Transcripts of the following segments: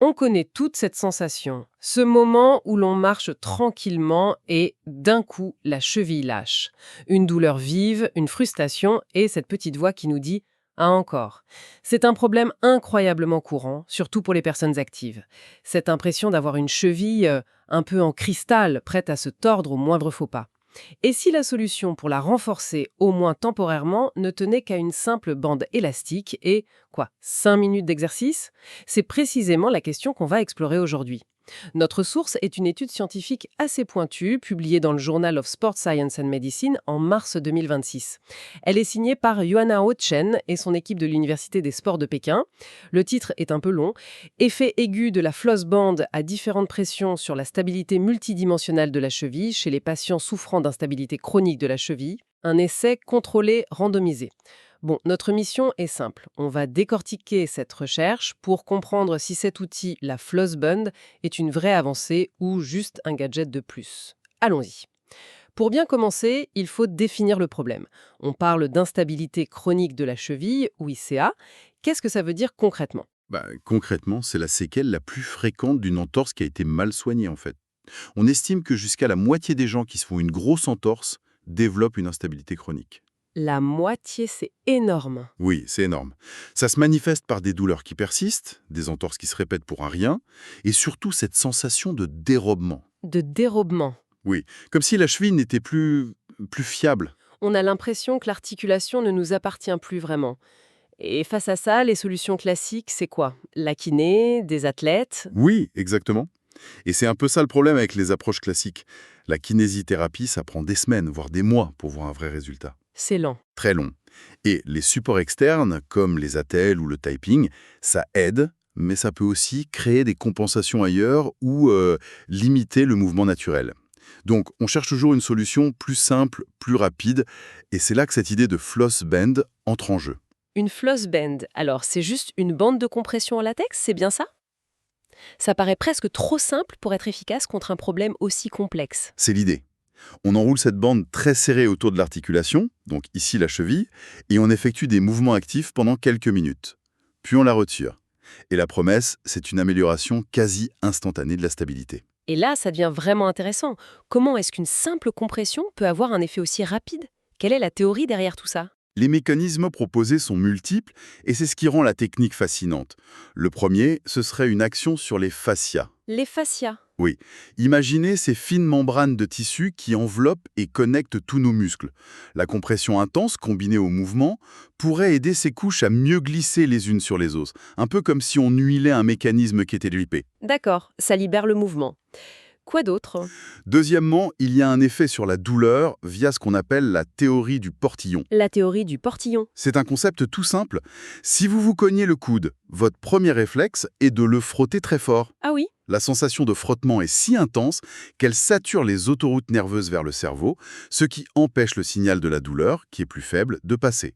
On connaît toute cette sensation, ce moment où l'on marche tranquillement et d'un coup, la cheville lâche. Une douleur vive, une frustration et cette petite voix qui nous dit «Ah encore». C'est un problème incroyablement courant, surtout pour les personnes actives. Cette impression d'avoir une cheville un peu en cristal, prête à se tordre au moindre faux pas. Et si la solution pour la renforcer, au moins temporairement, ne tenait qu'à une simple bande élastique et, 5 minutes d'exercice? C'est précisément la question qu'on va explorer aujourd'hui. Notre source est une étude scientifique assez pointue, publiée dans le Journal of Sport Science and Medicine en mars 2026. Elle est signée par Yuanhao Chen et son équipe de l'Université des sports de Pékin. Le titre est un peu long. Effet aigu de la floss band à différentes pressions sur la stabilité multidimensionnelle de la cheville chez les patients souffrant d'instabilité chronique de la cheville. Un essai contrôlé randomisé. Bon, notre mission est simple. On va décortiquer cette recherche pour comprendre si cet outil, la floss band, est une vraie avancée ou juste un gadget de plus. Allons-y. Pour bien commencer, il faut définir le problème. On parle d'instabilité chronique de la cheville, ou ICA. Qu'est-ce que ça veut dire concrètement? Concrètement, c'est la séquelle la plus fréquente d'une entorse qui a été mal soignée en fait. On estime que jusqu'à la moitié des gens qui se font une grosse entorse développent une instabilité chronique. La moitié, c'est énorme. Oui, c'est énorme. Ça se manifeste par des douleurs qui persistent, des entorses qui se répètent pour un rien, et surtout cette sensation de dérobement. De dérobement. Oui, comme si la cheville n'était plus fiable. On a l'impression que l'articulation ne nous appartient plus vraiment. Et face à ça, les solutions classiques, c'est quoi? La kiné, des athlètes? Oui, exactement. Et c'est un peu ça le problème avec les approches classiques. La kinésithérapie, ça prend des semaines, voire des mois pour voir un vrai résultat. C'est lent. Très long. Et les supports externes, comme les attelles ou le typing, ça aide, mais ça peut aussi créer des compensations ailleurs ou limiter le mouvement naturel. Donc, on cherche toujours une solution plus simple, plus rapide, et c'est là que cette idée de floss band entre en jeu. Une floss band, alors c'est juste une bande de compression en latex, c'est bien ça? Ça paraît presque trop simple pour être efficace contre un problème aussi complexe. C'est l'idée. On enroule cette bande très serrée autour de l'articulation, donc ici la cheville, et on effectue des mouvements actifs pendant quelques minutes. Puis on la retire. Et la promesse, c'est une amélioration quasi instantanée de la stabilité. Et là, ça devient vraiment intéressant. Comment est-ce qu'une simple compression peut avoir un effet aussi rapide? Quelle est la théorie derrière tout ça? Les mécanismes proposés sont multiples et c'est ce qui rend la technique fascinante. Le premier, ce serait une action sur les fascias. Les fascias. Oui, imaginez ces fines membranes de tissu qui enveloppent et connectent tous nos muscles. La compression intense combinée au mouvement pourrait aider ces couches à mieux glisser les unes sur les os, un peu comme si on huilait un mécanisme qui était grippé. D'accord, ça libère le mouvement. Quoi d'autre? Deuxièmement, il y a un effet sur la douleur via ce qu'on appelle la théorie du portillon. La théorie du portillon. C'est un concept tout simple. Si vous vous cognez le coude, votre premier réflexe est de le frotter très fort. Ah oui? La sensation de frottement est si intense qu'elle sature les autoroutes nerveuses vers le cerveau, ce qui empêche le signal de la douleur, qui est plus faible, de passer.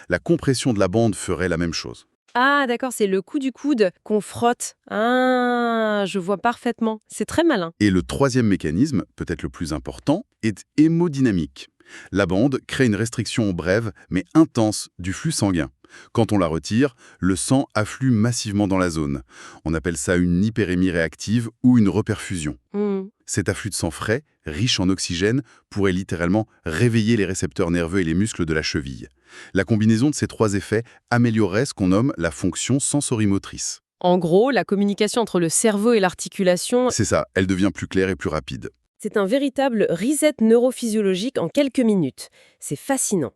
La compression de la bande ferait la même chose. Ah d'accord, c'est le coup du coude qu'on frotte. Ah, je vois parfaitement. C'est très malin. Et le troisième mécanisme, peut-être le plus important, est hémodynamique. La bande crée une restriction brève mais intense du flux sanguin. Quand on la retire, le sang afflue massivement dans la zone. On appelle ça une hyperémie réactive ou une reperfusion. Hmm. Cet afflux de sang frais, riche en oxygène, pourrait littéralement réveiller les récepteurs nerveux et les muscles de la cheville. La combinaison de ces trois effets améliorerait ce qu'on nomme la fonction sensorimotrice. En gros, la communication entre le cerveau et l'articulation, C'est ça, elle devient plus claire et plus rapide. c'est un véritable reset neurophysiologique en quelques minutes. C'est fascinant.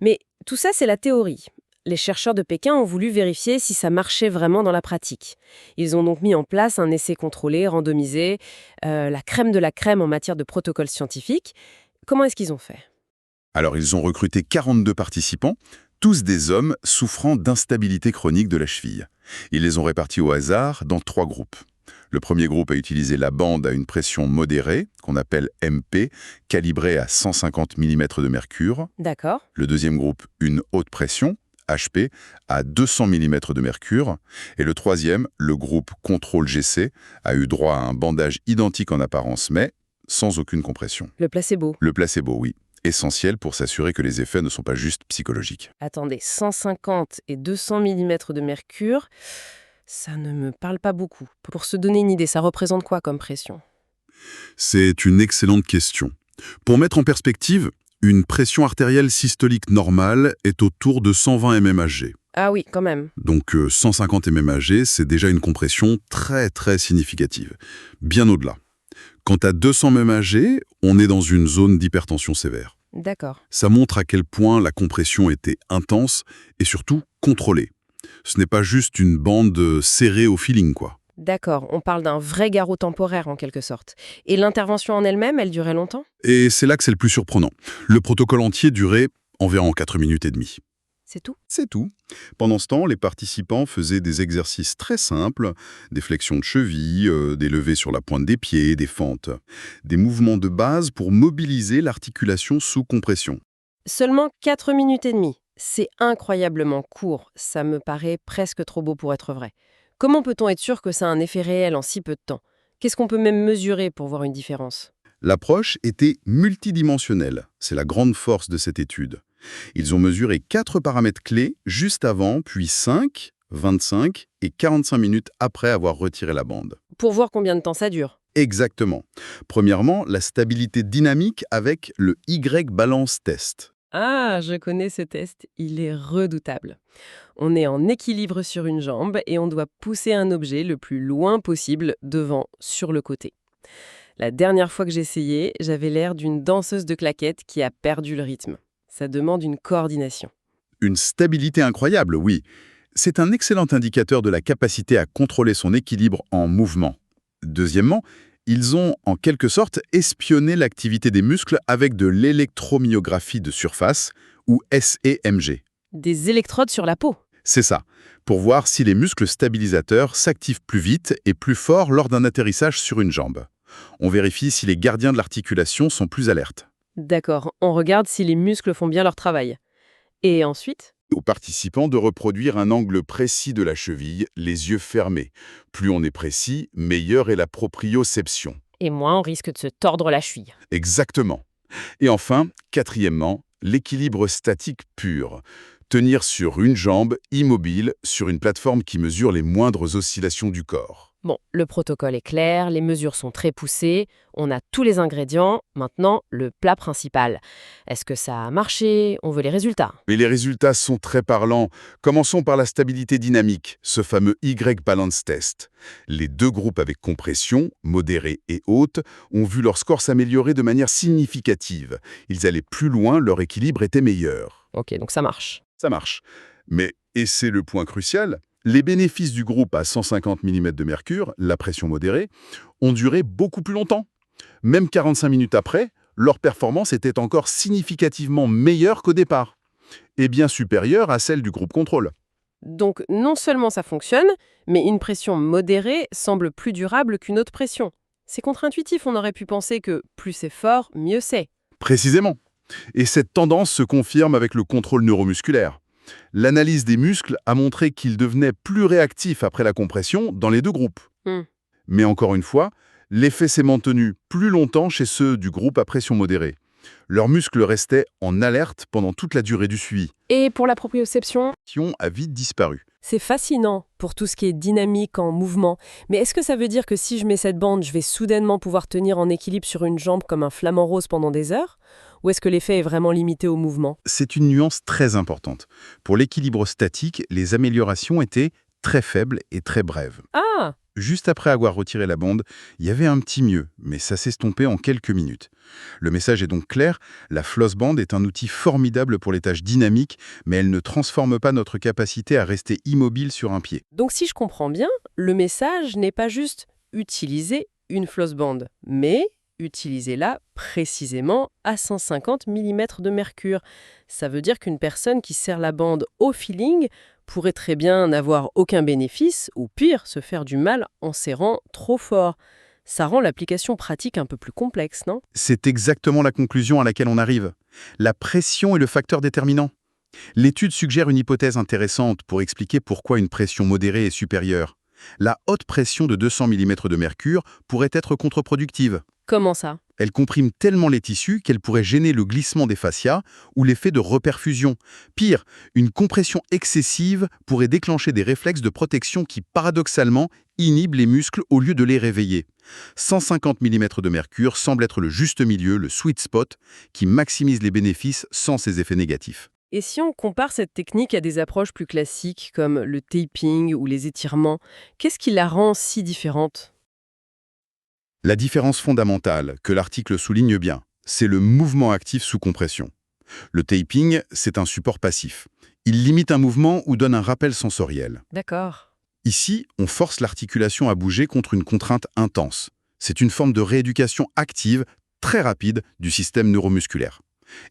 Mais tout ça, c'est la théorie. Les chercheurs de Pékin ont voulu vérifier si ça marchait vraiment dans la pratique. Ils ont donc mis en place un essai contrôlé, randomisé, la crème de la crème en matière de protocole scientifique. Comment est-ce qu'ils ont fait? Alors, ils ont recruté 42 participants, tous des hommes souffrant d'instabilité chronique de la cheville. Ils les ont répartis au hasard dans 3 groupes. Le premier groupe a utilisé la bande à une pression modérée, qu'on appelle MP, calibrée à 150 mm de mercure. D'accord. Le deuxième groupe, une haute pression, HP, à 200 mm de mercure. Et le troisième, le groupe contrôle GC, a eu droit à un bandage identique en apparence, mais sans aucune compression. Le placebo. Le placebo, oui. Essentiel pour s'assurer que les effets ne sont pas juste psychologiques. Attendez, 150 et 200 mm de mercure, Ça ne me parle pas beaucoup. Pour se donner une idée, ça représente quoi comme pression? C'est une excellente question. Pour mettre en perspective, une pression artérielle systolique normale est autour de 120 mmHg. Ah oui, quand même. Donc 150 mmHg, c'est déjà une compression très très significative. Bien au-delà. Quant à 200 mmHg, on est dans une zone d'hypertension sévère. D'accord. Ça montre à quel point la compression était intense et surtout contrôlée. Ce n'est pas juste une bande serrée au feeling, quoi. D'accord, on parle d'un vrai garrot temporaire en quelque sorte. Et l'intervention en elle-même, elle durait longtemps? Et c'est là que c'est le plus surprenant. Le protocole entier durait environ 4 minutes et demie. C'est tout? C'est tout. Pendant ce temps, les participants faisaient des exercices très simples, des flexions de cheville, des levées sur la pointe des pieds, des fentes. Des mouvements de base pour mobiliser l'articulation sous compression. Seulement 4 minutes et demie. C'est incroyablement court. Ça me paraît presque trop beau pour être vrai. Comment peut-on être sûr que ça a un effet réel en si peu de temps? Qu'est-ce qu'on peut même mesurer pour voir une différence? L'approche était multidimensionnelle. C'est la grande force de cette étude. Ils ont mesuré 4 paramètres clés juste avant, puis 5, 25 et 45 minutes après avoir retiré la bande. Pour voir combien de temps ça dure. Exactement. Premièrement, la stabilité dynamique avec le Y-Balance Test. Ah, je connais ce test, il est redoutable. On est en équilibre sur une jambe et on doit pousser un objet le plus loin possible devant, sur le côté. La dernière fois que j'ai essayé, j'avais l'air d'une danseuse de claquettes qui a perdu le rythme. Ça demande une coordination. Une stabilité incroyable, oui. C'est un excellent indicateur de la capacité à contrôler son équilibre en mouvement. Deuxièmement, ils ont en quelque sorte espionné l'activité des muscles avec de l'électromyographie de surface, ou SEMG. Des électrodes sur la peau. C'est ça, pour voir si les muscles stabilisateurs s'activent plus vite et plus fort lors d'un atterrissage sur une jambe. On vérifie si les gardiens de l'articulation sont plus alertes. D'accord, on regarde si les muscles font bien leur travail. Et ensuite? Aux participants de reproduire un angle précis de la cheville, les yeux fermés. Plus on est précis, meilleure est la proprioception. Et moins on risque de se tordre la cheville. Exactement. Et enfin, quatrièmement, l'équilibre statique pur. Tenir sur une jambe, immobile, sur une plateforme qui mesure les moindres oscillations du corps. Bon, le protocole est clair, les mesures sont très poussées, on a tous les ingrédients, maintenant le plat principal. Est-ce que ça a marché? On veut les résultats. Mais les résultats sont très parlants. Commençons par la stabilité dynamique, ce fameux Y-Balance Test. Les deux groupes avec compression, modérée et haute, ont vu leur score s'améliorer de manière significative. Ils allaient plus loin, leur équilibre était meilleur. Ok, donc ça marche. Ça marche. Mais, et c'est le point crucial, les bénéfices du groupe à 150 mm de mercure, la pression modérée, ont duré beaucoup plus longtemps. Même 45 minutes après, leur performance était encore significativement meilleure qu'au départ, et bien supérieure à celle du groupe contrôle. Donc non seulement ça fonctionne, mais une pression modérée semble plus durable qu'une autre pression. C'est contre-intuitif, on aurait pu penser que plus c'est fort, mieux c'est. Précisément. Et cette tendance se confirme avec le contrôle neuromusculaire. L'analyse des muscles a montré qu'ils devenaient plus réactifs après la compression dans les deux groupes. Hmm. Mais encore une fois, l'effet s'est maintenu plus longtemps chez ceux du groupe à pression modérée. Leurs muscles restaient en alerte pendant toute la durée du suivi. Et pour la proprioception? Qui a vite disparu. C'est fascinant pour tout ce qui est dynamique en mouvement. Mais est-ce que ça veut dire que si je mets cette bande, je vais soudainement pouvoir tenir en équilibre sur une jambe comme un flamant rose pendant des heures? Ou est-ce que l'effet est vraiment limité au mouvement? C'est une nuance très importante. Pour l'équilibre statique, les améliorations étaient très faibles et très brèves. Ah! Juste après avoir retiré la bande, il y avait un petit mieux, mais ça s'estompait en quelques minutes. Le message est donc clair, la floss band est un outil formidable pour les tâches dynamiques, mais elle ne transforme pas notre capacité à rester immobile sur un pied. Donc si je comprends bien, le message n'est pas juste utiliser une floss band, mais utilisez-la précisément à 150 mm de mercure. Ça veut dire qu'une personne qui serre la bande au feeling pourrait très bien n'avoir aucun bénéfice, ou pire, se faire du mal en serrant trop fort. Ça rend l'application pratique un peu plus complexe, non? C'est exactement la conclusion à laquelle on arrive. La pression est le facteur déterminant. L'étude suggère une hypothèse intéressante pour expliquer pourquoi une pression modérée est supérieure. La haute pression de 200 mm de mercure pourrait être contre-productive. Comment ça? Elle comprime tellement les tissus qu'elle pourrait gêner le glissement des fascias ou l'effet de reperfusion. Pire, une compression excessive pourrait déclencher des réflexes de protection qui, paradoxalement, inhibent les muscles au lieu de les réveiller. 150 mm de mercure semble être le juste milieu, le sweet spot, qui maximise les bénéfices sans ses effets négatifs. Et si on compare cette technique à des approches plus classiques comme le taping ou les étirements, qu'est-ce qui la rend si différente? La différence fondamentale, que l'article souligne bien, c'est le mouvement actif sous compression. Le taping, c'est un support passif. Il limite un mouvement ou donne un rappel sensoriel. D'accord. Ici, on force l'articulation à bouger contre une contrainte intense. C'est une forme de rééducation active, très rapide, du système neuromusculaire.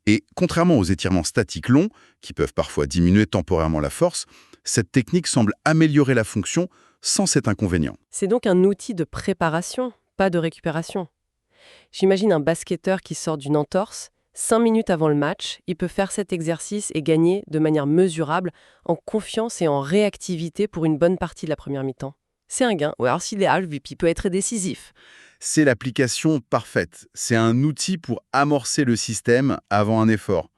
Et contrairement aux étirements statiques longs, qui peuvent parfois diminuer temporairement la force, cette technique semble améliorer la fonction sans cet inconvénient. C'est donc un outil de préparation, pas de récupération. J'imagine un basketteur qui sort d'une entorse. 5 minutes avant le match, il peut faire cet exercice et gagner de manière mesurable en confiance et en réactivité pour une bonne partie de la première mi-temps. C'est un gain, ou alors s'il est MVP, il peut être décisif. C'est l'application parfaite. C'est un outil pour amorcer le système avant un effort.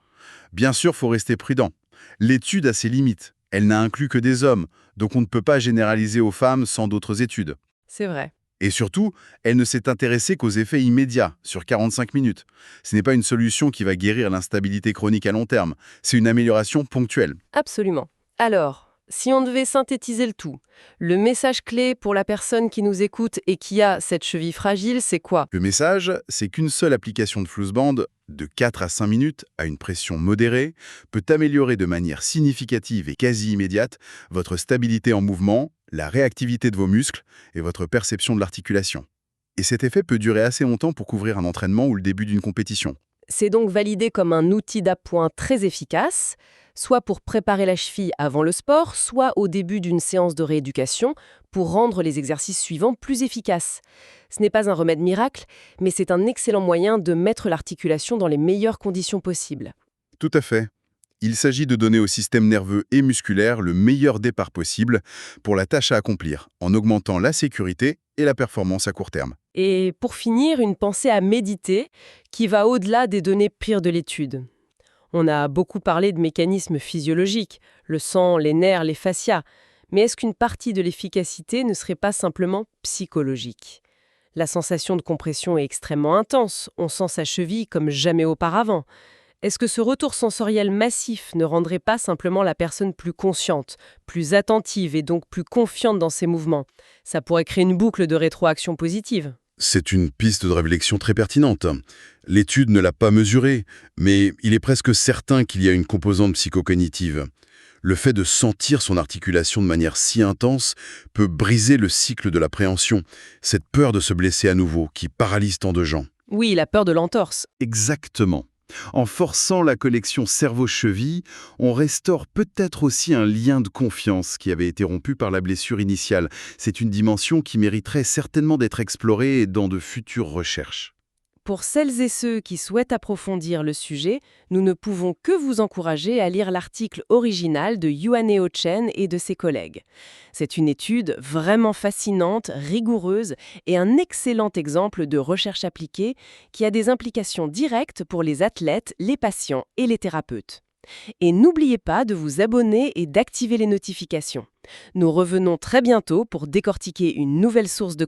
Bien sûr, il faut rester prudent. L'étude a ses limites. Elle n'a inclus que des hommes, donc on ne peut pas généraliser aux femmes sans d'autres études. C'est vrai. Et surtout, elle ne s'est intéressée qu'aux effets immédiats, sur 45 minutes. Ce n'est pas une solution qui va guérir l'instabilité chronique à long terme. C'est une amélioration ponctuelle. Absolument. Alors, si on devait synthétiser le tout, le message clé pour la personne qui nous écoute et qui a cette cheville fragile, c'est quoi? Le message, c'est qu'une seule application de Flussband, de 4 à 5 minutes, à une pression modérée, peut améliorer de manière significative et quasi immédiate votre stabilité en mouvement, la réactivité de vos muscles et votre perception de l'articulation. Et cet effet peut durer assez longtemps pour couvrir un entraînement ou le début d'une compétition. C'est donc validé comme un outil d'appoint très efficace, soit pour préparer la cheville avant le sport, soit au début d'une séance de rééducation pour rendre les exercices suivants plus efficaces. Ce n'est pas un remède miracle, mais c'est un excellent moyen de mettre l'articulation dans les meilleures conditions possibles. Tout à fait. Il s'agit de donner au système nerveux et musculaire le meilleur départ possible pour la tâche à accomplir, en augmentant la sécurité et la performance à court terme. Et pour finir, une pensée à méditer qui va au-delà des données pires de l'étude. On a beaucoup parlé de mécanismes physiologiques, le sang, les nerfs, les fascias. Mais est-ce qu'une partie de l'efficacité ne serait pas simplement psychologique? La sensation de compression est extrêmement intense, on sent sa cheville comme jamais auparavant. Est-ce que ce retour sensoriel massif ne rendrait pas simplement la personne plus consciente, plus attentive et donc plus confiante dans ses mouvements? Ça pourrait créer une boucle de rétroaction positive. C'est une piste de réflexion très pertinente. L'étude ne l'a pas mesurée, mais il est presque certain qu'il y a une composante psychocognitive. Le fait de sentir son articulation de manière si intense peut briser le cycle de l'appréhension, cette peur de se blesser à nouveau qui paralyse tant de gens. Oui, la peur de l'entorse. Exactement. En forçant la connexion cerveau-cheville, on restaure peut-être aussi un lien de confiance qui avait été rompu par la blessure initiale. C'est une dimension qui mériterait certainement d'être explorée dans de futures recherches. Pour celles et ceux qui souhaitent approfondir le sujet, nous ne pouvons que vous encourager à lire l'article original de Yuaneo Chen et de ses collègues. C'est une étude vraiment fascinante, rigoureuse et un excellent exemple de recherche appliquée qui a des implications directes pour les athlètes, les patients et les thérapeutes. Et n'oubliez pas de vous abonner et d'activer les notifications. Nous revenons très bientôt pour décortiquer une nouvelle source de connaissances